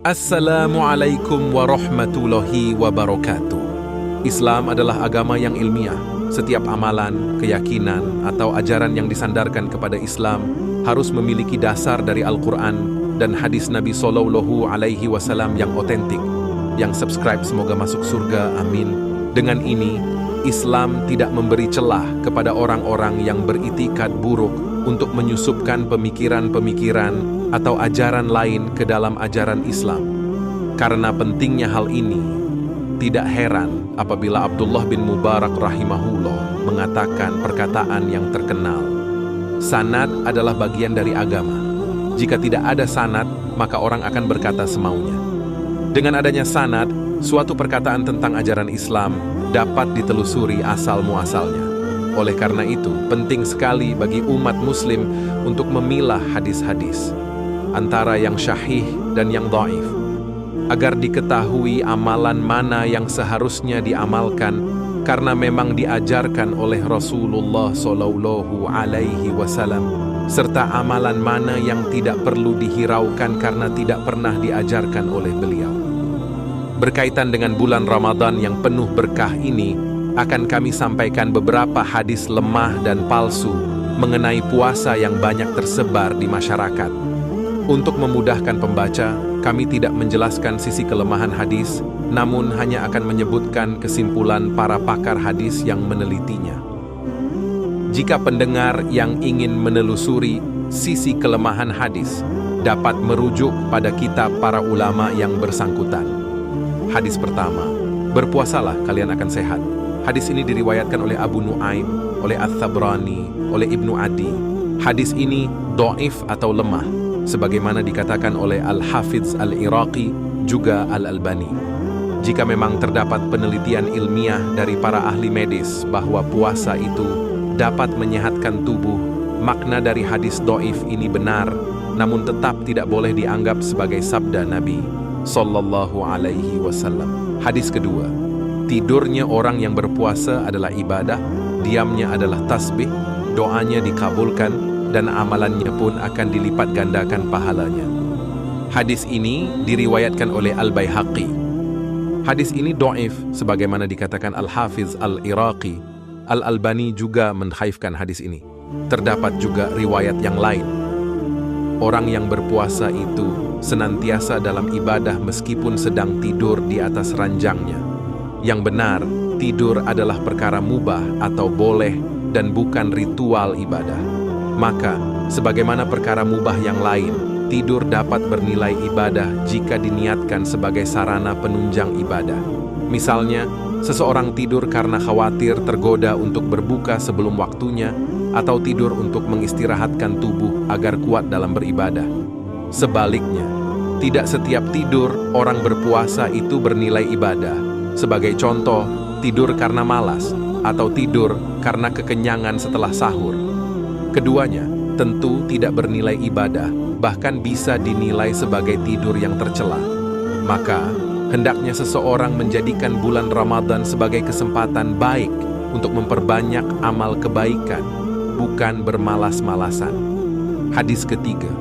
Assalamualaikum warahmatullahi wabarakatuh. Islam adalah agama yang ilmiah. Setiap amalan, keyakinan, atau ajaran yang disandarkan kepada Islam harus memiliki dasar dari Al-Quran dan hadis Nabi Sallallahu Alaihi Wasallam yang otentik. Yang subscribe semoga masuk surga, amin. Dengan ini, Islam tidak memberi celah kepada orang-orang yang beritikad buruk untuk menyusupkan pemikiran-pemikiran atau ajaran lain ke dalam ajaran Islam. Karena pentingnya hal ini, tidak heran apabila Abdullah bin Mubarak rahimahullah mengatakan perkataan yang terkenal, sanad adalah bagian dari agama. Jika tidak ada sanad, maka orang akan berkata semaunya. Dengan adanya sanad, suatu perkataan tentang ajaran Islam dapat ditelusuri asal-muasalnya. Oleh karena itu, penting sekali bagi umat muslim untuk memilah hadis-hadis antara yang syahih dan yang dhaif, agar diketahui amalan mana yang seharusnya diamalkan karena memang diajarkan oleh Rasulullah Sallallahu Alaihi Wasallam, serta amalan mana yang tidak perlu dihiraukan karena tidak pernah diajarkan oleh beliau. Berkaitan dengan bulan Ramadan yang penuh berkah ini, akan kami sampaikan beberapa hadis lemah dan palsu mengenai puasa yang banyak tersebar di masyarakat. Untuk memudahkan pembaca, kami tidak menjelaskan sisi kelemahan hadis, namun hanya akan menyebutkan kesimpulan para pakar hadis yang menelitinya. Jika pendengar yang ingin menelusuri sisi kelemahan hadis, dapat merujuk pada kitab para ulama yang bersangkutan. Hadis pertama, berpuasalah kalian akan sehat. Hadis ini diriwayatkan oleh Abu Nuaim, oleh Ats-Tsabrani, oleh Ibnu Adi. Hadis ini dhaif atau lemah, sebagaimana dikatakan oleh Al-Hafidz Al-Iraqi, juga Al-Albani. Jika memang terdapat penelitian ilmiah dari para ahli medis bahwa puasa itu dapat menyehatkan tubuh, makna dari hadis dhaif ini benar, namun tetap tidak boleh dianggap sebagai sabda Nabi Sallallahu Alaihi Wasallam. Hadis kedua, tidurnya orang yang berpuasa adalah ibadah, diamnya adalah tasbih, doanya dikabulkan, dan amalannya pun akan dilipat gandakan pahalanya. Hadis ini diriwayatkan oleh Al-Baihaqi. Hadis ini dhaif sebagaimana dikatakan Al-Hafidz Al-Iraqi. Al-Albani juga mendhaifkan hadis ini. Terdapat juga riwayat yang lain. Orang yang berpuasa itu senantiasa dalam ibadah meskipun sedang tidur di atas ranjangnya. Yang benar, tidur adalah perkara mubah atau boleh dan bukan ritual ibadah. Maka, sebagaimana perkara mubah yang lain, tidur dapat bernilai ibadah jika diniatkan sebagai sarana penunjang ibadah. Misalnya, seseorang tidur karena khawatir tergoda untuk berbuka sebelum waktunya, atau tidur untuk mengistirahatkan tubuh agar kuat dalam beribadah. Sebaliknya, tidak setiap tidur orang berpuasa itu bernilai ibadah. Sebagai contoh, tidur karena malas, atau tidur karena kekenyangan setelah sahur. Keduanya tentu tidak bernilai ibadah, bahkan bisa dinilai sebagai tidur yang tercela. Maka, hendaknya seseorang menjadikan bulan Ramadan sebagai kesempatan baik untuk memperbanyak amal kebaikan, bukan bermalas-malasan. Hadis ketiga,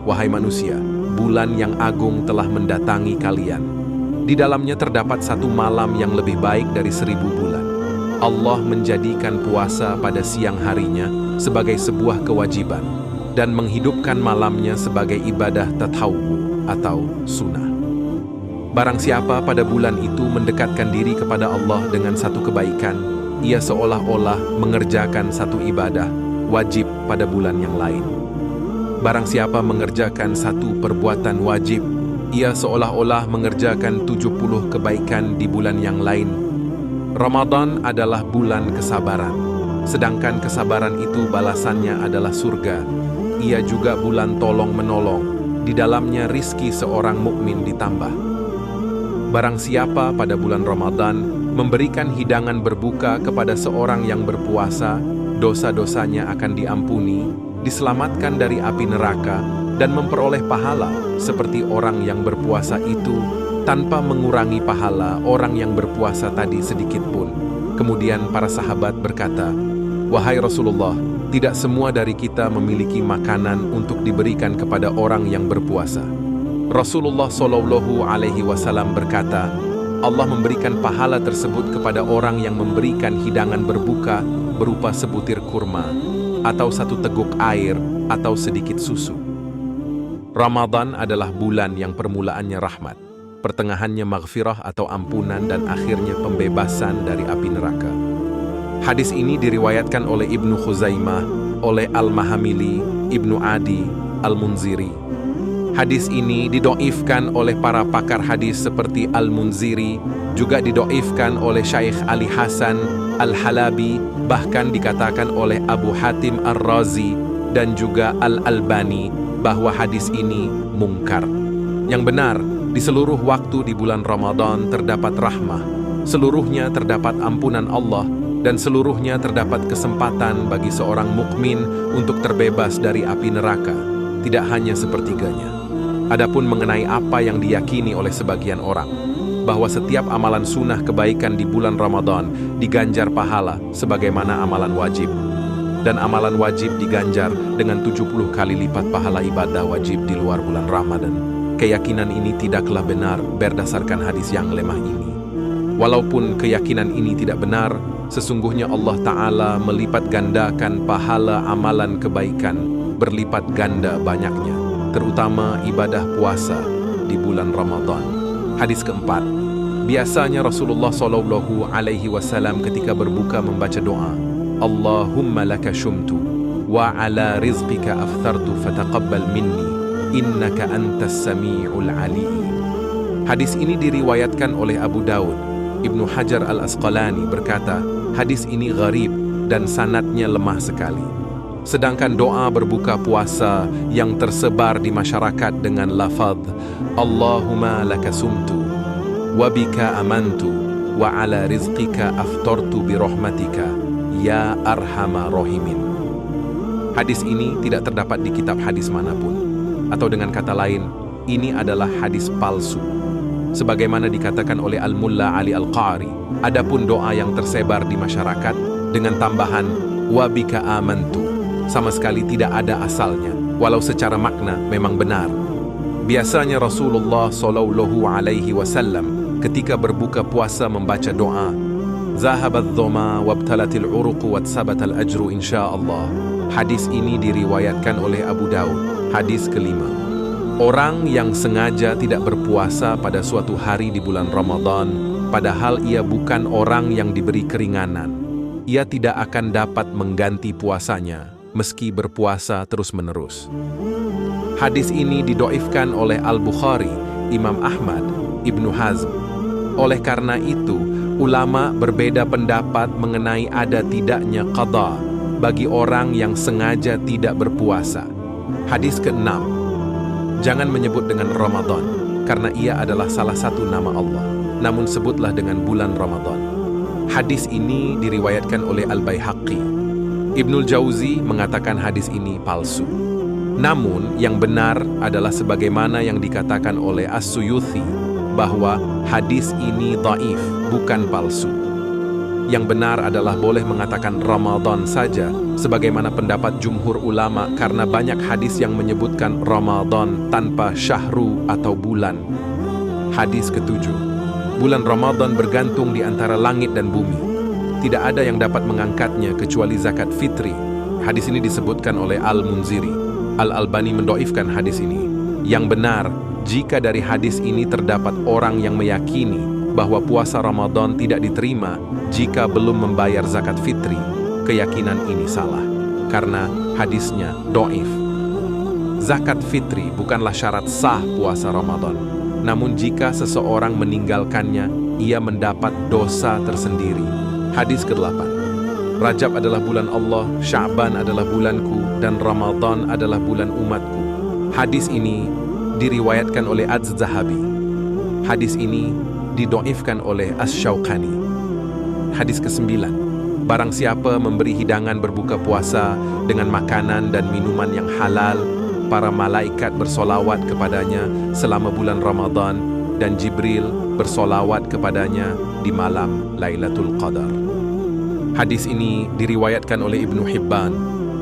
wahai manusia, bulan yang agung telah mendatangi kalian. Di dalamnya terdapat satu malam yang lebih baik dari 1000 bulan. Allah menjadikan puasa pada siang harinya sebagai sebuah kewajiban dan menghidupkan malamnya sebagai ibadah tatawwu atau sunnah. Barang siapa pada bulan itu mendekatkan diri kepada Allah dengan satu kebaikan, ia seolah-olah mengerjakan satu ibadah wajib pada bulan yang lain. Barang siapa mengerjakan satu perbuatan wajib, ia seolah-olah mengerjakan 70 kebaikan di bulan yang lain. Ramadan adalah bulan kesabaran, sedangkan kesabaran itu balasannya adalah surga. Ia juga bulan tolong-menolong, di dalamnya rizki seorang mukmin ditambah. Barang siapa pada bulan Ramadan memberikan hidangan berbuka kepada seorang yang berpuasa, dosa-dosanya akan diampuni, diselamatkan dari api neraka, dan memperoleh pahala seperti orang yang berpuasa itu, tanpa mengurangi pahala orang yang berpuasa tadi sedikit pun. Kemudian para sahabat berkata, wahai Rasulullah, tidak semua dari kita memiliki makanan untuk diberikan kepada orang yang berpuasa. Rasulullah Shallallahu Alaihi Wasallam berkata, Allah memberikan pahala tersebut kepada orang yang memberikan hidangan berbuka berupa sebutir kurma, atau satu teguk air, atau sedikit susu. Ramadan adalah bulan yang permulaannya rahmat, pertengahannya maghfirah atau ampunan, dan akhirnya pembebasan dari api neraka. Hadis ini diriwayatkan oleh Ibnu Khuzaimah, oleh Al-Mahamili, Ibnu Adi, Al-Munziri. Hadis ini didoifkan oleh para pakar hadis seperti Al-Munziri, juga didoifkan oleh Syekh Ali Hasan Al-Halabi, bahkan dikatakan oleh Abu Hatim Ar-Razi dan juga Al-Albani bahwa hadis ini mungkar. Yang benar, di seluruh waktu di bulan Ramadan terdapat rahmah, seluruhnya terdapat ampunan Allah, dan seluruhnya terdapat kesempatan bagi seorang mukmin untuk terbebas dari api neraka, tidak hanya sepertiganya. Adapun mengenai apa yang diyakini oleh sebagian orang, bahwa setiap amalan sunnah kebaikan di bulan Ramadan diganjar pahala sebagaimana amalan wajib, dan amalan wajib diganjar dengan 70 kali lipat pahala ibadah wajib di luar bulan Ramadan. Keyakinan ini tidaklah benar berdasarkan hadis yang lemah ini. Walaupun keyakinan ini tidak benar, sesungguhnya Allah Ta'ala melipat gandakan pahala amalan kebaikan berlipat ganda banyaknya, terutama ibadah puasa di bulan Ramadan. Hadis keempat, biasanya Rasulullah Shallallahu Alaihi Wasallam ketika berbuka membaca doa, Allahumma laka syumtu wa ala rizqika aftartu fataqabbal minni innaka antas sami'ul alim. Hadis ini diriwayatkan oleh Abu Daud. Ibnu Hajar Al-Asqalani berkata, hadis ini gharib dan sanadnya lemah sekali. Sedangkan doa berbuka puasa yang tersebar di masyarakat dengan lafaz Allahumma laka sumtu wa bika amantu wa ala rizqika aftartu bi rahmatika ya arhamar rahimin. Hadis ini tidak terdapat di kitab hadis manapun, atau dengan kata lain, ini adalah hadis palsu. Sebagaimana dikatakan oleh Al-Mulla Ali Al-Qari, adapun doa yang tersebar di masyarakat dengan tambahan wa bika amantu sama sekali tidak ada asalnya, walau secara makna memang benar. Biasanya Rasulullah Shallallahu Alaihi Wasallam ketika berbuka puasa membaca doa, Zahabat dhoma wabtalatil uruqu watsabatal ajru insyaallah. Hadis ini diriwayatkan oleh Abu Daud. Hadis kelima, orang yang sengaja tidak berpuasa pada suatu hari di bulan Ramadan, padahal ia bukan orang yang diberi keringanan, ia tidak akan dapat mengganti puasanya meski berpuasa terus-menerus. Hadis ini didoifkan oleh Al-Bukhari, Imam Ahmad, Ibnu Hazm. Oleh karena itu, ulama berbeda pendapat mengenai ada tidaknya qada bagi orang yang sengaja tidak berpuasa. Hadis ke-6, jangan menyebut dengan Ramadan, karena ia adalah salah satu nama Allah, namun sebutlah dengan bulan Ramadan. Hadis ini diriwayatkan oleh Al-Baihaqi. Ibnul Jauzi mengatakan hadis ini palsu. Namun yang benar adalah sebagaimana yang dikatakan oleh As-Suyuthi, bahwa hadis ini dhaif, bukan palsu. Yang benar adalah boleh mengatakan Ramadan saja, sebagaimana pendapat jumhur ulama, karena banyak hadis yang menyebutkan Ramadan tanpa syahru atau bulan. Hadis ketujuh, bulan Ramadan bergantung di antara langit dan bumi. Tidak ada yang dapat mengangkatnya kecuali zakat fitri. Hadis ini disebutkan oleh Al-Munziri. Al-Albani mendoifkan hadis ini. Yang benar, jika dari hadis ini terdapat orang yang meyakini bahwa puasa Ramadan tidak diterima jika belum membayar zakat fitri, keyakinan ini salah, karena hadisnya doif. Zakat fitri bukanlah syarat sah puasa Ramadan. Namun jika seseorang meninggalkannya, ia mendapat dosa tersendiri. Hadis ke-8, Rajab adalah bulan Allah, Sya'ban adalah bulanku, dan Ramadan adalah bulan umatku. Hadis ini diriwayatkan oleh Az-Zahabi. Hadis ini didoifkan oleh Asy-Syaukani. Hadis ke-9, barang siapa memberi hidangan berbuka puasa dengan makanan dan minuman yang halal, para malaikat bersolawat kepadanya selama bulan Ramadan, dan Jibril bersolawat kepadanya di malam Lailatul Qadar. Hadis ini diriwayatkan oleh Ibnu Hibban.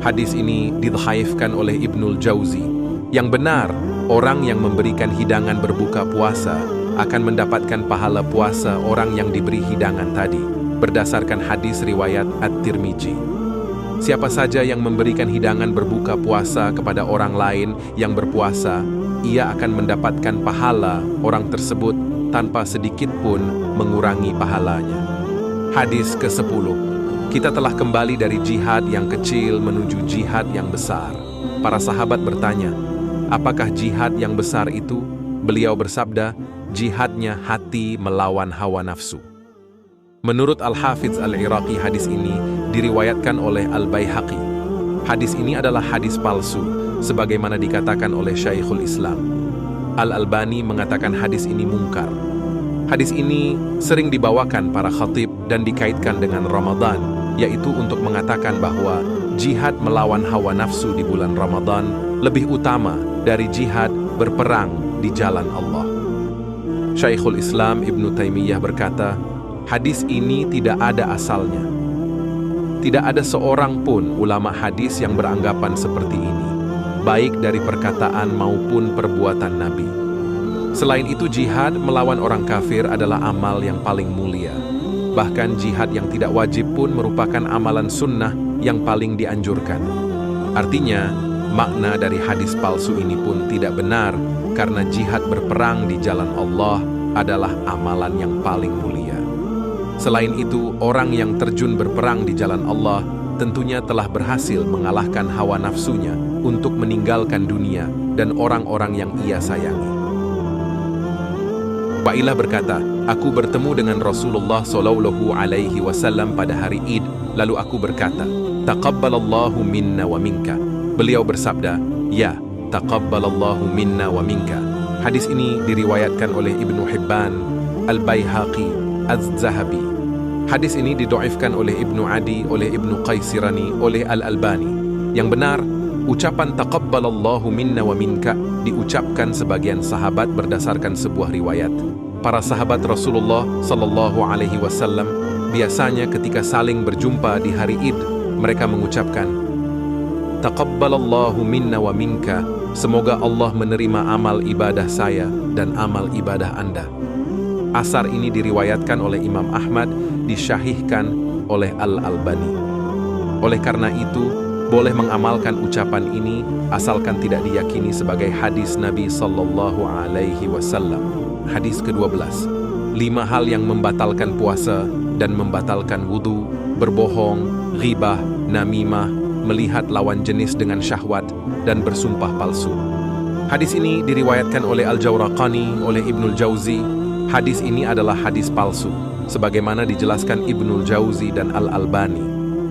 Hadis ini didhaifkan oleh Ibnul Jauzi. Yang benar Orang yang memberikan hidangan berbuka puasa akan mendapatkan pahala puasa orang yang diberi hidangan tadi, berdasarkan hadis riwayat At-Tirmidzi. Siapa saja yang memberikan hidangan berbuka puasa kepada orang lain yang berpuasa, ia akan mendapatkan pahala orang tersebut tanpa sedikit pun mengurangi pahalanya. Hadis ke-10. Kita telah kembali dari jihad yang kecil menuju jihad yang besar. Para sahabat bertanya, apakah jihad yang besar itu? Beliau bersabda, jihadnya hati melawan hawa nafsu. Menurut Al-Hafidz Al-Iraqi, hadis ini diriwayatkan oleh Al-Baihaqi. Hadis ini adalah hadis palsu, sebagaimana dikatakan oleh Syekhul Islam. Al-Albani mengatakan hadis ini mungkar. Hadis ini sering dibawakan para khatib dan dikaitkan dengan Ramadan, yaitu untuk mengatakan bahwa jihad melawan hawa nafsu di bulan Ramadan lebih utama dari jihad berperang di jalan Allah. Syekhul Islam Ibnu Taimiyah berkata, hadis ini tidak ada asalnya. Tidak ada seorang pun ulama hadis yang beranggapan seperti ini, baik dari perkataan maupun perbuatan Nabi. Selain itu, jihad melawan orang kafir adalah amal yang paling mulia. Bahkan jihad yang tidak wajib pun merupakan amalan sunnah yang paling dianjurkan. Artinya, makna dari hadis palsu ini pun tidak benar, karena jihad berperang di jalan Allah adalah amalan yang paling mulia. Selain itu, orang yang terjun berperang di jalan Allah tentunya telah berhasil mengalahkan hawa nafsunya untuk meninggalkan dunia dan orang-orang yang ia sayangi. Wailah berkata, aku bertemu dengan Rasulullah SAW pada hari Id, lalu aku berkata, taqabbalallahu minna wa minka. Beliau bersabda, ya, taqabbalallahu minna wa minka. Hadis ini diriwayatkan oleh Ibnu Hibban, Al-Baihaqi, Az-Zahabi. Hadis ini didoifkan oleh Ibnu Adi, oleh Ibnu Qaisirani, oleh Al-Albani. Yang benar, ucapan taqabbalallahu minna wa minka diucapkan sebagian sahabat berdasarkan sebuah riwayat. Para sahabat Rasulullah SAW biasanya ketika saling berjumpa di hari Id, mereka mengucapkan, taqabbalallahu minna wa minka, semoga Allah menerima amal ibadah saya dan amal ibadah Anda. Asar ini diriwayatkan oleh Imam Ahmad, disyahihkan oleh Al-Albani. Oleh karena itu, boleh mengamalkan ucapan ini asalkan tidak diyakini sebagai hadis Nabi SAW. Hadis ke-12. 5 hal yang membatalkan puasa dan membatalkan wudu: berbohong, ghibah, namimah, melihat lawan jenis dengan syahwat, dan bersumpah palsu. Hadis ini diriwayatkan oleh Al-Jawraqani, oleh Ibnul Jauzi. Hadis ini adalah hadis palsu, sebagaimana dijelaskan Ibnul Jauzi dan Al-Albani.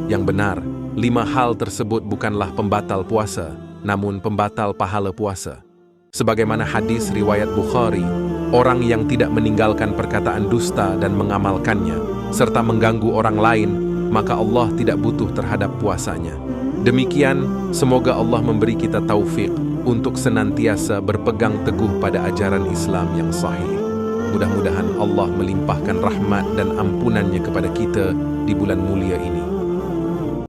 Yang benar, 5 hal tersebut bukanlah pembatal puasa, namun pembatal pahala puasa. Sebagaimana hadis riwayat Bukhari, orang yang tidak meninggalkan perkataan dusta dan mengamalkannya, serta mengganggu orang lain, maka Allah tidak butuh terhadap puasanya. Demikian, semoga Allah memberi kita taufik untuk senantiasa berpegang teguh pada ajaran Islam yang sahih. Mudah-mudahan Allah melimpahkan rahmat dan ampunannya kepada kita di bulan mulia ini.